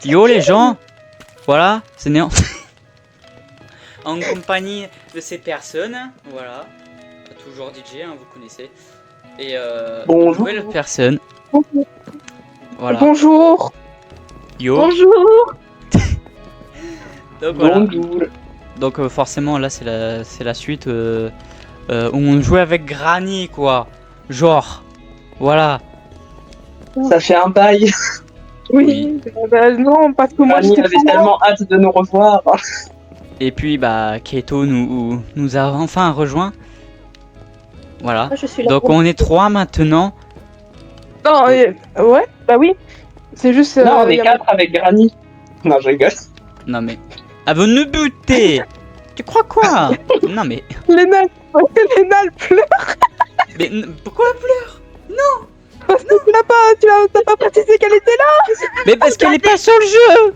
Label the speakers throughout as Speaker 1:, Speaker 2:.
Speaker 1: Yo les gens, voilà, c'est Néant. En compagnie de ces personnes, voilà. Toujours DJ, hein, vous connaissez. Et une
Speaker 2: Bonjour.
Speaker 1: nouvelle personne. Voilà.
Speaker 3: Bonjour.
Speaker 1: Yo.
Speaker 3: Bonjour.
Speaker 1: Donc voilà.
Speaker 2: Bonjour.
Speaker 1: Donc forcément là c'est la suite où on jouait avec Granny quoi. Genre. Voilà.
Speaker 2: Ça fait un bail.
Speaker 3: Oui. Bah, non, parce que moi
Speaker 2: Annie
Speaker 3: j'étais
Speaker 2: avait
Speaker 3: trop loin.
Speaker 2: tellement hâte de nous revoir.
Speaker 1: Et puis bah Keito nous a enfin rejoint. Voilà.
Speaker 4: Ah, je suis là.
Speaker 1: Donc on est 3 maintenant.
Speaker 3: Non, ouais, bah oui. C'est juste.
Speaker 2: Non, on
Speaker 3: y
Speaker 2: est
Speaker 3: a-
Speaker 2: 4 avec Granny. Non, je rigole.
Speaker 1: Non mais. Elle veut nous buter. Tu crois quoi? Non mais.
Speaker 3: Léna, Léna, elle pleure
Speaker 1: Mais pourquoi elle pleure?
Speaker 3: parce que t'as pas précisé qu'elle était
Speaker 1: Mais parce qu'elle est pas sur le jeu.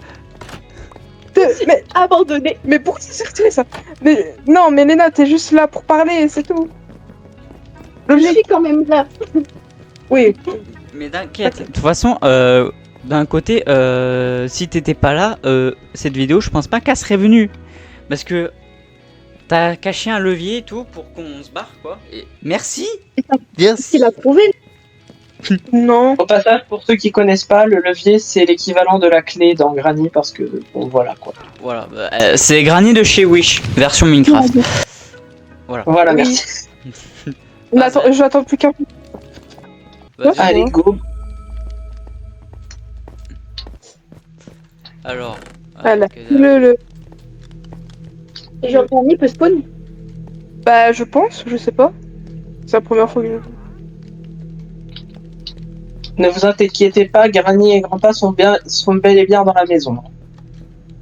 Speaker 3: là. Mais,
Speaker 4: Abandonné.
Speaker 3: mais pourquoi c'est retiré ça? Mais non, mais Léna, t'es juste là pour parler, c'est tout.
Speaker 4: Je
Speaker 3: L'objectif,
Speaker 4: suis quand même là.
Speaker 3: oui.
Speaker 1: Mais t'inquiète. De toute façon, d'un côté, si t'étais pas là, cette vidéo, je pense pas qu'elle serait venue. Parce que t'as caché un levier et tout pour qu'on se barre, quoi. Et merci. Merci.
Speaker 4: Il a prouvé.
Speaker 3: Non.
Speaker 2: Au passage, pour ceux qui connaissent pas, le levier c'est l'équivalent de la clé dans Granny parce que bon voilà quoi.
Speaker 1: Voilà. C'est Granny de chez Wish, version Minecraft.
Speaker 2: Voilà,
Speaker 3: Oui.
Speaker 2: merci.
Speaker 3: Mais attends, j'attends plus qu'un.
Speaker 1: Vas-y.
Speaker 2: Allez, go.
Speaker 1: Alors.
Speaker 3: Voilà.
Speaker 1: ok,
Speaker 3: Le...
Speaker 4: Et Jean-Pierre peut spawn.
Speaker 3: Bah, je pense, je sais pas. C'est la première fois que je.
Speaker 2: Ne vous inquiétez pas, Granny et Grandpa sont bel et bien dans la maison.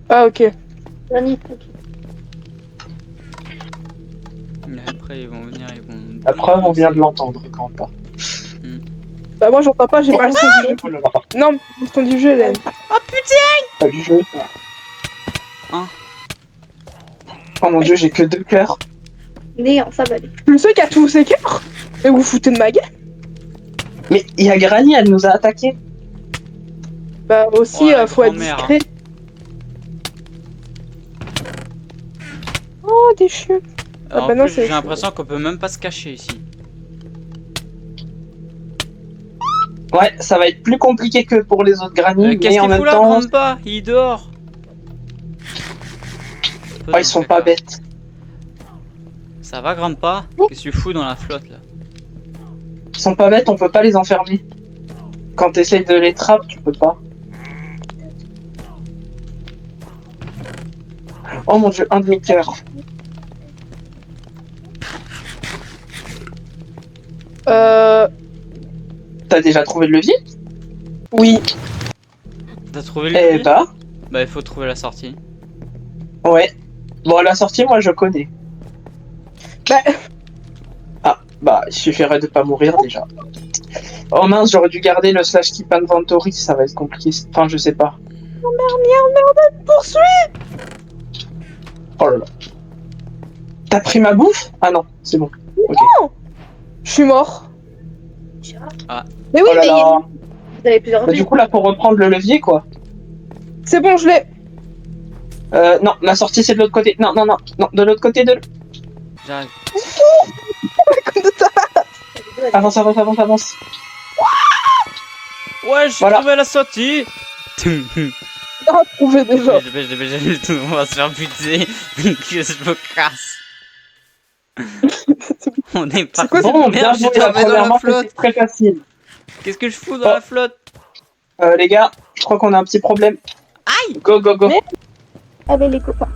Speaker 3: Ah, ok.
Speaker 4: Granny.
Speaker 1: Après, ils vont venir, ils vont.
Speaker 2: La preuve, on vient de l'entendre, Grandpa.
Speaker 3: Bah, moi, j'entends pas, j'ai pas le son du jeu.
Speaker 2: Oh là là,
Speaker 3: Non, le son du jeu, Hélène.
Speaker 2: pas du jeu.
Speaker 1: Hein.
Speaker 2: Oh mon dieu, j'ai que 2 cœurs.
Speaker 4: Néant, ça va aller.
Speaker 3: Le seul qui a tous ses cœurs. Et vous vous foutez de ma gueule?
Speaker 2: Mais il y a Granny, elle nous a attaqués.
Speaker 3: Bah, aussi,
Speaker 1: Oh, la
Speaker 3: faut être
Speaker 1: grand-mère,
Speaker 3: discret. Oh, des chiens.
Speaker 1: Alors,
Speaker 3: bah
Speaker 1: en
Speaker 3: non,
Speaker 1: plus,
Speaker 3: c'est-
Speaker 1: j'ai l'impression qu'on peut même pas se cacher ici.
Speaker 2: Ouais, ça va être plus compliqué que pour les autres Granny,
Speaker 1: Qu'est-ce
Speaker 2: mais en
Speaker 1: qu'il
Speaker 2: même
Speaker 1: fout là,
Speaker 2: temps,
Speaker 1: Grandpa? Il dort.
Speaker 2: oh, ils sont pas bêtes.
Speaker 1: Ça va, Grandpa? Qu'est-ce que tu fous dans la flotte là?
Speaker 2: Ils sont pas bêtes, on peut pas les enfermer. Quand t'essayes de les trapper, tu peux pas. Oh mon dieu, un demi-cœur. T'as déjà trouvé le levier?
Speaker 3: Oui.
Speaker 1: T'as trouvé le
Speaker 2: Eh
Speaker 1: levier?
Speaker 2: bah,
Speaker 1: Bah, il faut trouver la sortie.
Speaker 2: ouais. Bon, la sortie, moi je connais.
Speaker 3: Bah,
Speaker 2: Ah, bah, il suffirait de pas mourir déjà. Oh mince, j'aurais dû garder le slash keep inventory, ça va être compliqué. Enfin, je sais pas.
Speaker 3: poursuis.
Speaker 2: Oh là là. T'as pris ma bouffe? Ah non, c'est bon.
Speaker 3: Je suis mort.
Speaker 1: Ah.
Speaker 3: Mais oui,
Speaker 2: Oh là
Speaker 3: mais
Speaker 2: là.
Speaker 4: Vous avez plusieurs
Speaker 2: Bah, du coup, là, pour reprendre le levier, quoi.
Speaker 3: c'est bon, je l'ai.
Speaker 2: Non, la sortie, c'est de l'autre côté. Non, non, non, non, de l'autre côté de...
Speaker 1: J'arrive.
Speaker 2: Avance, avance, avance, avance.
Speaker 1: Ouais, j'ai
Speaker 2: Voilà.
Speaker 1: trouvé la sortie.
Speaker 3: Ah, trouvé déjà.
Speaker 1: On va se faire buter. Que je me casse. On est pas.
Speaker 3: quoi,
Speaker 2: Bon, bien
Speaker 1: Merde,
Speaker 2: joué,
Speaker 1: j'étais
Speaker 2: la
Speaker 1: tombé dans
Speaker 2: première
Speaker 1: la
Speaker 2: manche,
Speaker 1: flotte.
Speaker 2: c'était très facile.
Speaker 1: Qu'est-ce que je fous dans
Speaker 2: Oh.
Speaker 1: la flotte?
Speaker 2: Les gars, je crois qu'on a un petit problème.
Speaker 1: Aïe.
Speaker 2: Go, go, go.
Speaker 3: Mais-
Speaker 4: Avec les copains.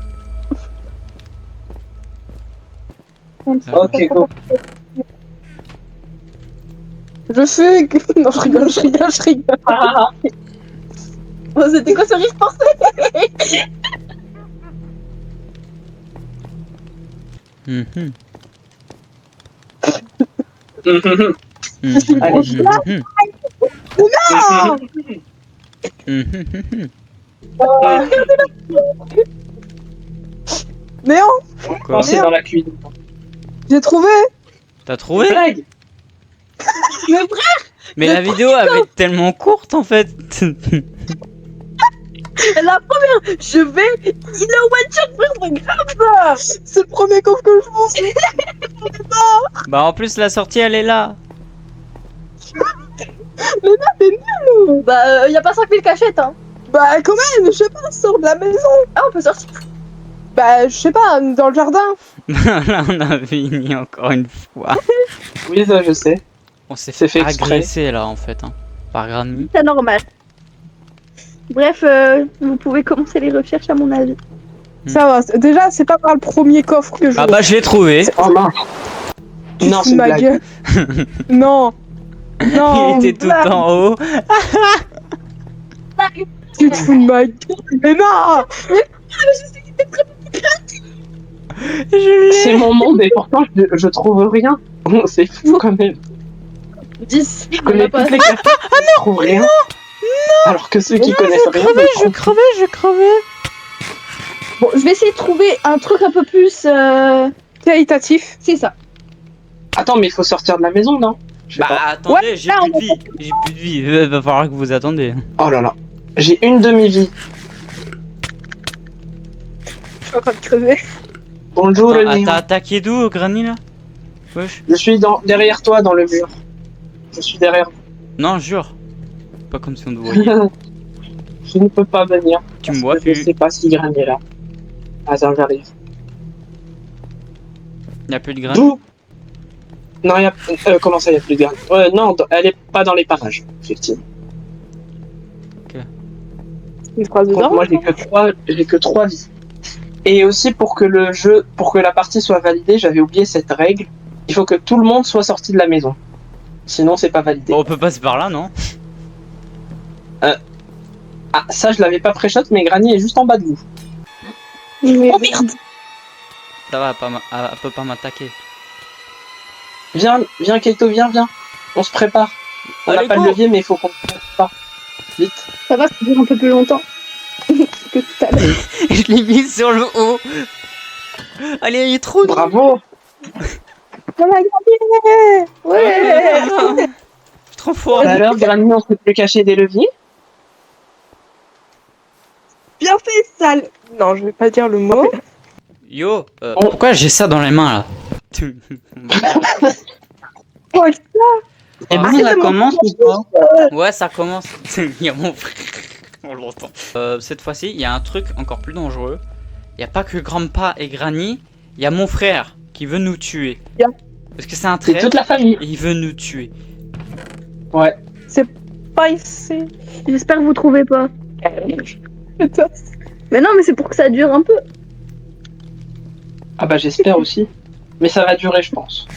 Speaker 2: Ok, go.
Speaker 3: Je sais que... Non, je rigole, je rigole, je rigole.
Speaker 4: Oh, c'était quoi ce rire forcé?
Speaker 1: Mhm.
Speaker 2: Mhm.
Speaker 1: Mhm.
Speaker 2: Allez.
Speaker 1: Mhm.
Speaker 3: Non.
Speaker 1: Mhm.
Speaker 3: Néant,
Speaker 1: Quoi?
Speaker 2: C'est dans la cuisine.
Speaker 3: j'ai trouvé.
Speaker 1: T'as trouvé?
Speaker 2: Blague.
Speaker 1: Mais la vidéo elle va être tellement courte en fait.
Speaker 4: La première, je vais, il est au one shot, frère, c'est grave ça.
Speaker 3: C'est le premier coffre que je pense.
Speaker 1: Bah en plus la sortie elle est là.
Speaker 4: Bah, y a pas 5000 cachettes, hein.
Speaker 3: Bah quand même, je sais pas, sors de la maison.
Speaker 4: Ah, on peut sortir.
Speaker 3: Bah je sais pas, dans le jardin.
Speaker 1: Là on a fini encore une fois.
Speaker 2: Oui, ça, je sais.
Speaker 1: On s'est
Speaker 2: C'est
Speaker 1: fait
Speaker 2: fait exprès.
Speaker 1: agresser là en fait, hein, par Granny.
Speaker 4: C'est normal. Bref, vous pouvez commencer les recherches à mon avis.
Speaker 3: Ça va, déjà c'est pas par le premier coffre que je
Speaker 1: Ah bah je l'ai trouvé.
Speaker 2: Oh mince.
Speaker 3: Tu
Speaker 2: Non,
Speaker 3: te fous
Speaker 2: c'est
Speaker 3: de
Speaker 2: une
Speaker 3: ma
Speaker 2: blague.
Speaker 3: gueule. Non. Non.
Speaker 1: Il était tout
Speaker 3: blague.
Speaker 1: en haut.
Speaker 3: Tu te fous de ma gueule. Mais non.
Speaker 1: Je l'ai.
Speaker 2: C'est mon monde et pourtant je trouve rien. C'est fou quand même.
Speaker 4: 10.
Speaker 2: Je connais toutes les cartes. Je trouve rien. Alors que ceux qui connaissent rien, ils
Speaker 1: Je
Speaker 2: trouvent.
Speaker 1: crevais.
Speaker 4: Bon, je vais essayer de trouver un truc un peu plus.
Speaker 3: Qualitatif.
Speaker 4: C'est ça.
Speaker 2: Attends, mais il faut sortir de la maison, non? Je sais
Speaker 1: Bah
Speaker 2: pas.
Speaker 1: attendez,
Speaker 3: Ouais,
Speaker 1: j'ai
Speaker 3: là,
Speaker 1: plus de
Speaker 3: on
Speaker 1: vie. J'ai plus de vie. Va falloir que vous attendiez.
Speaker 2: Oh là là. J'ai une demi-vie.
Speaker 3: Je suis en train de crever.
Speaker 2: Bonjour,
Speaker 1: Ah,
Speaker 2: Léon.
Speaker 1: t'as attaqué d'où Granny là? Wesh.
Speaker 2: Je suis derrière toi dans le mur. Je suis derrière.
Speaker 1: Non, jure. Pas comme si on te voyait.
Speaker 2: Je ne peux pas venir.
Speaker 1: Tu me vois
Speaker 2: Je
Speaker 1: plus.
Speaker 2: sais pas si Granny est là. Ah, ça j'arrive.
Speaker 1: Y'a plus de Granny.
Speaker 2: D'où? Non, y a... comment ça, y a plus de Granny? Non, elle est pas dans les parages, effectivement.
Speaker 3: Une phrase
Speaker 2: Donc,
Speaker 3: bizarre.
Speaker 2: moi, j'ai que 3 vies. Et aussi, pour que le jeu, pour que la partie soit validée, j'avais oublié cette règle. Il faut que tout le monde soit sorti de la maison. Sinon, c'est pas validé.
Speaker 1: Bon, on peut passer par là, non?
Speaker 2: Ah, ça, je l'avais pas pré-shot, mais Granny est juste en bas de vous.
Speaker 3: Oh
Speaker 2: merde!
Speaker 1: Ça va, elle peut pas m'attaquer.
Speaker 2: Viens, Keito, viens. On se prépare. On
Speaker 1: Allez,
Speaker 2: n'a pas
Speaker 1: go.
Speaker 2: de levier, mais il faut qu'on se prépare. Vite.
Speaker 4: Ça va, ça dure un peu plus longtemps que tout à l'heure.
Speaker 1: Je l'ai mis sur le haut. Allez, il est trop nul.
Speaker 2: Bravo!
Speaker 3: On a gagné.
Speaker 4: Ouais.
Speaker 1: Je suis trop fort.
Speaker 2: Alors, Granny, on s'est plus caché des leviers?
Speaker 3: Bien fait, sale. Non, je vais pas dire le mot.
Speaker 1: Yo, pourquoi j'ai ça dans les mains là?
Speaker 3: Oh,
Speaker 2: Et
Speaker 1: Ah,
Speaker 2: bon, ça commence ou pas?
Speaker 1: Ouais, ça commence. Il y a mon frère. On l'entend. Cette fois-ci, il y a un truc encore plus dangereux. Il n'y a pas que Grandpa et Granny. Il y a mon frère qui veut nous tuer.
Speaker 3: Bien.
Speaker 1: Parce que c'est un
Speaker 2: C'est
Speaker 1: traître
Speaker 2: toute la famille.
Speaker 1: et il veut nous tuer.
Speaker 2: Ouais.
Speaker 3: pas ici.
Speaker 4: J'espère que vous trouvez pas.
Speaker 3: Putain.
Speaker 4: Mais non, mais c'est pour que ça dure un peu.
Speaker 2: Ah bah, j'espère aussi. Mais ça va durer, je pense.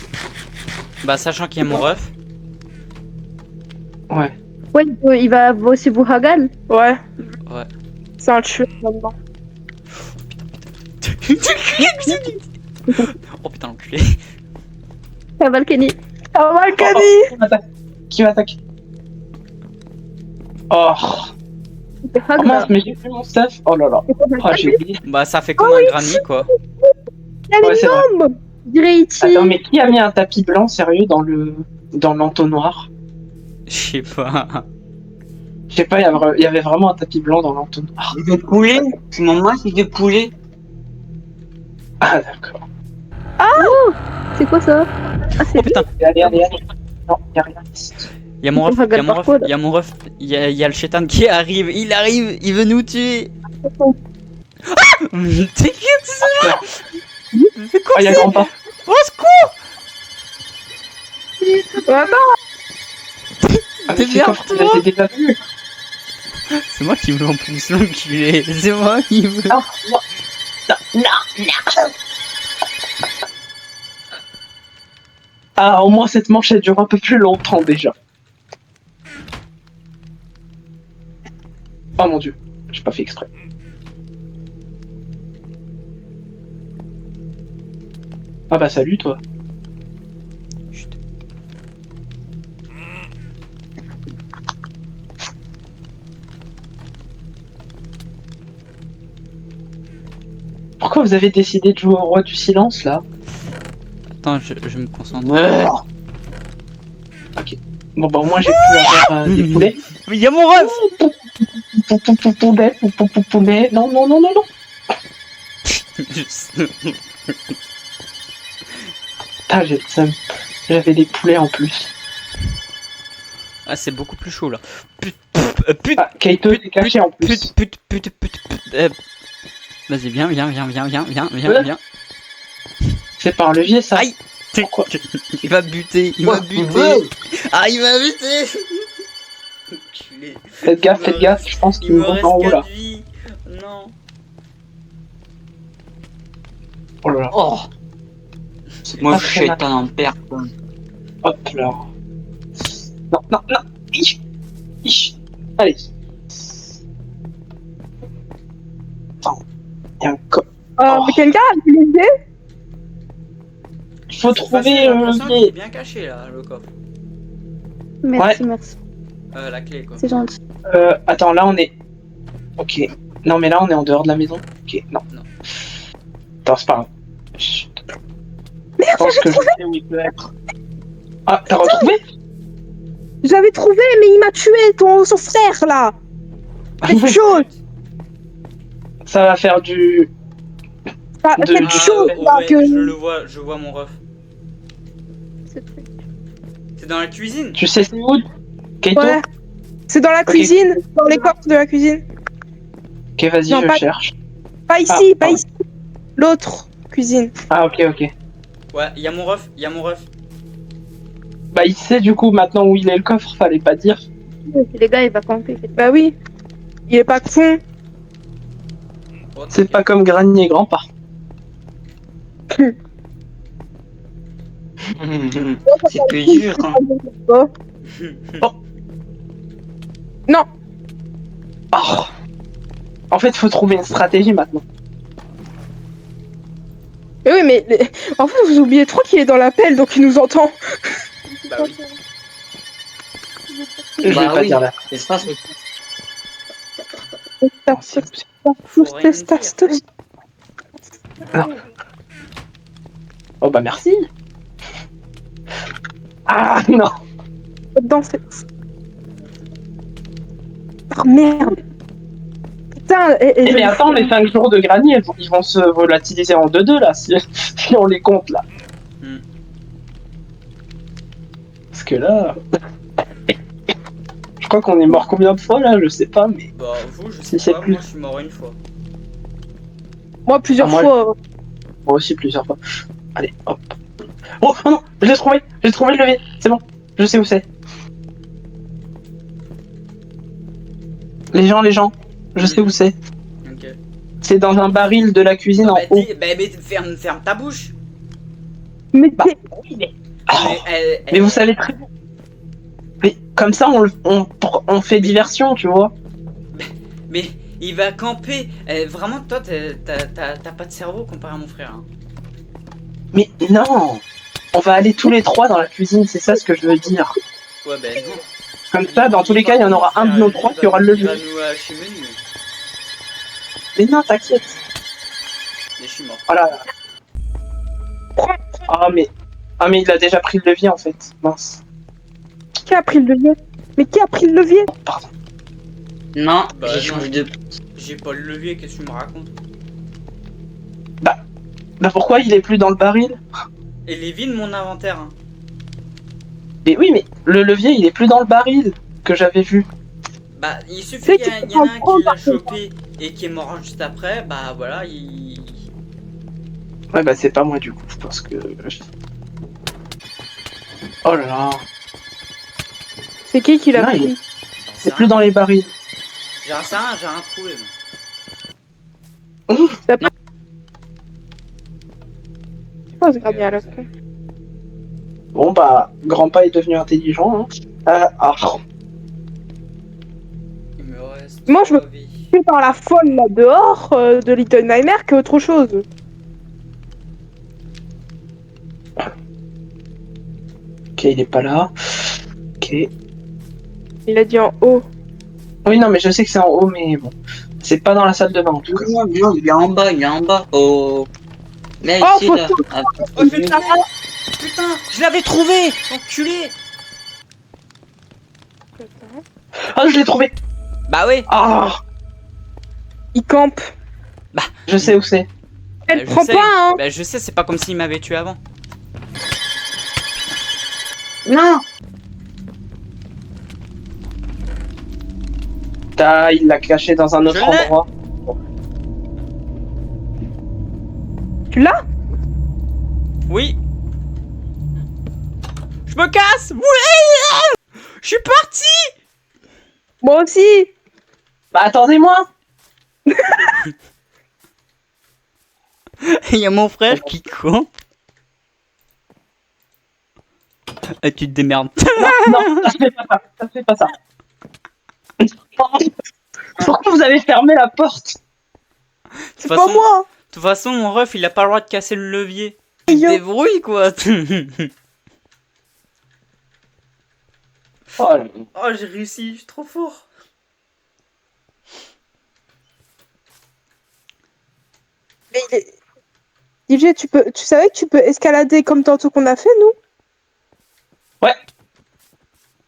Speaker 1: Bah, sachant qu'il y a mon ref.
Speaker 2: Ouais.
Speaker 4: Ouais, il va aussi vous hagal.
Speaker 3: Ouais.
Speaker 1: Ouais.
Speaker 3: C'est un tueur là-dedans.
Speaker 1: Oh putain, l'enculé.
Speaker 4: Ça va le Kenny.
Speaker 3: Ah, Malkani.
Speaker 2: Qui m'attaque? Oh,
Speaker 4: C'est
Speaker 2: oh
Speaker 4: hag,
Speaker 2: mince,
Speaker 4: là.
Speaker 2: mais j'ai plus mon stuff. Oh là là. Oh, j'ai oublié.
Speaker 1: Bah, ça fait comme un Granny quoi.
Speaker 3: Elle
Speaker 2: Ouais,
Speaker 3: est
Speaker 2: c'est vrai.
Speaker 3: énorme.
Speaker 4: Je dirais Ichi.
Speaker 2: Attends, mais qui a mis un tapis blanc sérieux dans l'entonnoir?
Speaker 1: Je sais pas.
Speaker 2: Je sais pas, il y avait vraiment un tapis blanc dans l'entonnoir.
Speaker 5: De poulet? Maman, c'est de poulet.
Speaker 2: Ah d'accord.
Speaker 4: C'est quoi ça? Ah, c'est
Speaker 1: Oh putain,
Speaker 2: Allez. Non, y a rien ici.
Speaker 1: il y a mon
Speaker 4: On
Speaker 1: ref,
Speaker 4: va
Speaker 1: il y a mon
Speaker 4: par
Speaker 1: ref,
Speaker 4: quoi, là
Speaker 1: il y a mon ref, il y a le chétan qui arrive, il veut nous tuer. Ah t'inquiète, c'est ça. C'est quoi
Speaker 2: Oh, y a
Speaker 1: c'est
Speaker 2: grand-pas.
Speaker 1: Au secours.
Speaker 2: Ah, mais c'est coffre,
Speaker 1: Démerde-toi.
Speaker 2: j'ai déjà vu.
Speaker 1: C'est moi qui veux en plus l'enculé, c'est moi qui veux.
Speaker 2: Non, non. Ah, au moins cette manche elle dure un peu plus longtemps déjà. Oh mon dieu, j'ai pas fait exprès. Ah bah salut toi.
Speaker 1: Chut.
Speaker 2: Pourquoi vous avez décidé de jouer au roi du silence là?
Speaker 1: Attends, je me concentre.
Speaker 2: Ok. Bon bah au moins j'ai pu avoir des poulets.
Speaker 1: Mais il y a mon ref.
Speaker 2: poulet. Non, non, non, non, non. Ah, j'ai le seum. J'avais des poulets en plus.
Speaker 1: Ah, c'est beaucoup plus chaud là.
Speaker 2: Ah, Kaito est caché en plus.
Speaker 1: Vas-y, viens.
Speaker 2: Ouais. C'est par levier ça.
Speaker 1: Aïe.
Speaker 2: Pourquoi?
Speaker 1: Il va buter, il va buter. Ah, il va buter. Enculé.
Speaker 2: Faites gaffe, je pense
Speaker 1: Il
Speaker 2: qu'il
Speaker 1: me
Speaker 2: monte
Speaker 1: reste
Speaker 2: en haut là.
Speaker 1: 4 vies. Non.
Speaker 2: Oh là là.
Speaker 5: Oh. Moi,
Speaker 2: pas
Speaker 5: je
Speaker 2: très
Speaker 5: suis
Speaker 2: mal.
Speaker 5: en personne.
Speaker 2: Hop là. Non, non, non. Ich. Ich. Allez. Attends. Il y a un
Speaker 3: Mais quelqu'un a vu les dés?
Speaker 2: Il faut
Speaker 1: De toute façon,
Speaker 2: trouver
Speaker 1: j'ai l'impression qu'il est
Speaker 2: les...
Speaker 1: bien caché là, le coffre.
Speaker 4: Merci, merci.
Speaker 1: La clé quoi.
Speaker 4: C'est gentil.
Speaker 2: Attends, là on est... Ok. Non mais là on est en dehors de la maison. Ok, non.
Speaker 1: Non.
Speaker 2: Attends, c'est pas grave. Chut. Je
Speaker 3: Merde,
Speaker 2: pense que je sais où il peut être. Ah, t'as retrouvé?
Speaker 3: j'avais trouvé, mais il m'a tué, son frère là. C'est chaud.
Speaker 2: Ça va faire du...
Speaker 3: Ah,
Speaker 2: De-
Speaker 3: c'est
Speaker 2: Ah,
Speaker 3: chaud là
Speaker 1: ouais,
Speaker 3: que.
Speaker 1: je vois mon ref.
Speaker 4: C'est très-
Speaker 1: C'est dans la cuisine.
Speaker 2: Tu sais c'est où? Kaito?
Speaker 3: Ouais. C'est dans la
Speaker 2: Ok.
Speaker 3: cuisine, dans les coffres de la cuisine.
Speaker 2: Ok, vas-y,
Speaker 3: Non,
Speaker 2: je
Speaker 3: pas-
Speaker 2: cherche.
Speaker 3: Pas ici,
Speaker 2: Ah,
Speaker 3: pas
Speaker 2: pardon.
Speaker 3: ici. L'autre cuisine.
Speaker 2: Ah, ok, ok.
Speaker 1: Ouais, il y a mon ref.
Speaker 2: Bah, il sait du coup maintenant où il est le coffre, fallait pas dire.
Speaker 4: Les gars, il va camper.
Speaker 3: Bah oui. Il est pas con.
Speaker 1: Oh,
Speaker 2: C'est
Speaker 1: t'inquiète.
Speaker 2: pas comme Granny et Grandpa.
Speaker 5: C'est plus dur, hein.
Speaker 3: Non.
Speaker 2: Oh. En fait, faut trouver une stratégie maintenant.
Speaker 3: Mais oui, mais en fait, vous oubliez trop qu'il est dans l'appel, donc il nous entend.
Speaker 1: Bah oui.
Speaker 2: Je vais
Speaker 5: Bah
Speaker 2: pas
Speaker 5: oui.
Speaker 2: dire là.
Speaker 5: C'est ça, c'est...
Speaker 1: Faut rien dire.
Speaker 2: Oh bah merci. Ah non.
Speaker 3: Dans cette... Oh merde. Putain,
Speaker 2: Eh mais attends, les 5 jours de Granny, ils vont se volatiliser en 2-2 là, si on les compte là.
Speaker 1: Hmm.
Speaker 2: Parce que là... Je crois qu'on est mort combien de fois là, je sais pas, mais...
Speaker 1: Bah vous, je
Speaker 2: Si
Speaker 1: sais
Speaker 2: c'est
Speaker 1: pas,
Speaker 2: plus.
Speaker 1: moi je suis mort une fois.
Speaker 3: moi plusieurs
Speaker 2: Ah, moi,
Speaker 3: fois.
Speaker 2: Moi aussi plusieurs fois. Allez, hop. Oh non, j'ai trouvé le levier, c'est bon, je sais où c'est. Les gens, je sais où c'est.
Speaker 1: Ok.
Speaker 2: C'est dans un baril de la cuisine en
Speaker 1: Bah,
Speaker 2: haut.
Speaker 1: mais ferme ta bouche.
Speaker 3: Mais
Speaker 2: Bah,
Speaker 3: t'es-
Speaker 2: Oh,
Speaker 1: Mais
Speaker 2: mais vous savez très bien. Mais comme ça, on fait diversion, tu vois.
Speaker 1: Mais il va camper. Vraiment, toi, t'as pas de cerveau comparé à mon frère. Hein.
Speaker 2: Mais non, on va aller tous les trois dans la cuisine, c'est ça ce que je veux dire.
Speaker 1: Ouais, ben non.
Speaker 2: Comme ça, dans tous les cas, il y en aura un de nos trois qui aura le
Speaker 1: Il va
Speaker 2: levier.
Speaker 1: nous hacher menu.
Speaker 2: Mais non, t'inquiète.
Speaker 1: Mais je suis mort.
Speaker 2: Voilà. Ah mais il a déjà pris le levier en fait. Mince.
Speaker 3: Qui a pris le levier? Mais qui a pris le levier?
Speaker 2: Pardon.
Speaker 5: Non,
Speaker 1: Bah,
Speaker 5: j'ai
Speaker 1: non.
Speaker 5: changé de...
Speaker 1: J'ai pas le levier, qu'est-ce que tu me racontes?
Speaker 2: Bah pourquoi il est plus dans le baril?
Speaker 1: Et les vies de mon inventaire. Hein.
Speaker 2: Mais oui, mais le levier il est plus dans le baril que j'avais vu.
Speaker 1: Bah, il suffit
Speaker 3: C'est
Speaker 1: qu'il y,
Speaker 3: qu'il
Speaker 1: y en a un
Speaker 3: prend
Speaker 1: qui l'a
Speaker 3: par contre.
Speaker 1: chopé et qui est mort juste après. Bah voilà, il.
Speaker 2: Ouais bah c'est pas moi du coup, je pense que... Oh là là,
Speaker 3: C'est qui l'a
Speaker 2: Non,
Speaker 3: pris?
Speaker 2: il est-
Speaker 1: J'en sais
Speaker 2: c'est plus dans les barils.
Speaker 1: J'ai un ça, j'ai un trouvé. Moi.
Speaker 3: Je pense Granny à la con.
Speaker 2: Bon bah, Grandpa est devenu intelligent. Hein. Ah.
Speaker 1: Il me reste.
Speaker 3: Moi, je me-
Speaker 1: 3 vies.
Speaker 3: Je suis dans la folle là dehors de Little Nightmare qu'autre chose.
Speaker 2: Ok, il est pas là. Ok.
Speaker 3: Il a dit en haut.
Speaker 2: Oui non mais je sais que c'est en haut mais bon. C'est pas dans la salle de bain en tout cas.
Speaker 5: Non, non, il est en bas, Oh. Mais
Speaker 3: Oh,
Speaker 5: ici,
Speaker 3: faut
Speaker 5: là.
Speaker 3: tout-
Speaker 5: Ah,
Speaker 1: Oh putain! Putain! Je l'avais trouvé! Enculé!
Speaker 2: Ah je l'ai trouvé.
Speaker 1: Bah oui.
Speaker 2: Ah,
Speaker 3: Il campe.
Speaker 2: je sais où c'est.
Speaker 3: Elle
Speaker 1: je
Speaker 3: prend
Speaker 1: sais.
Speaker 3: pas, hein.
Speaker 1: Bah je sais, c'est pas comme s'il m'avait tué avant.
Speaker 5: Non.
Speaker 2: Ah, il l'a caché dans un autre
Speaker 1: Je l'ai.
Speaker 2: endroit.
Speaker 3: Tu l'as?
Speaker 1: Oui. Je me casse. Oui. Je suis parti.
Speaker 3: Moi aussi.
Speaker 2: Bah attendez-moi.
Speaker 1: Il y a mon frère qui compte. Et tu te démerdes.
Speaker 2: Non, ça fait pas ça. Ça fait pas ça. Pourquoi vous avez fermé la porte?
Speaker 3: C'est pas moi.
Speaker 1: De toute façon, mon ref, il a pas le droit de casser le levier.
Speaker 3: Yo.
Speaker 1: Il se débrouille, quoi.
Speaker 2: Oh, là.
Speaker 1: Oh, j'ai réussi, je suis trop fort.
Speaker 3: Mais DJ, tu savais que tu peux escalader comme tantôt qu'on a fait, nous?
Speaker 2: Ouais.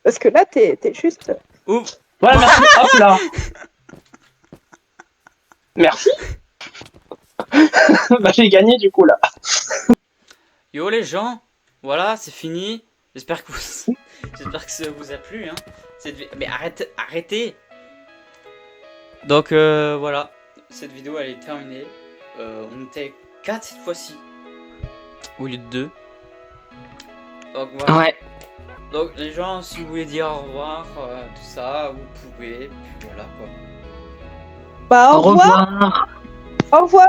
Speaker 3: Parce que là, t'es juste...
Speaker 1: Ouf.
Speaker 2: Voilà, merci. Hop là. Merci. Bah j'ai gagné du coup là.
Speaker 1: Yo les gens, voilà, c'est fini. J'espère que j'espère que ça vous a plu, hein. Mais arrêtez. Donc voilà, cette vidéo elle est terminée. On était 4 cette fois-ci au lieu de 2. Donc voilà.
Speaker 2: Ouais.
Speaker 1: Donc les gens, si vous voulez dire au revoir, tout ça, vous pouvez. Puis voilà quoi.
Speaker 3: Bah, au revoir. Au revoir.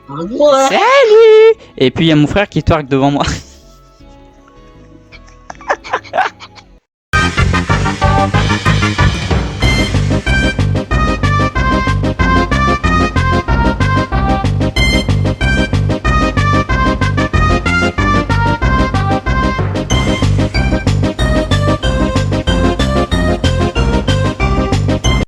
Speaker 5: Au revoir.
Speaker 1: Salut. Et puis il y a mon frère qui twerk devant moi.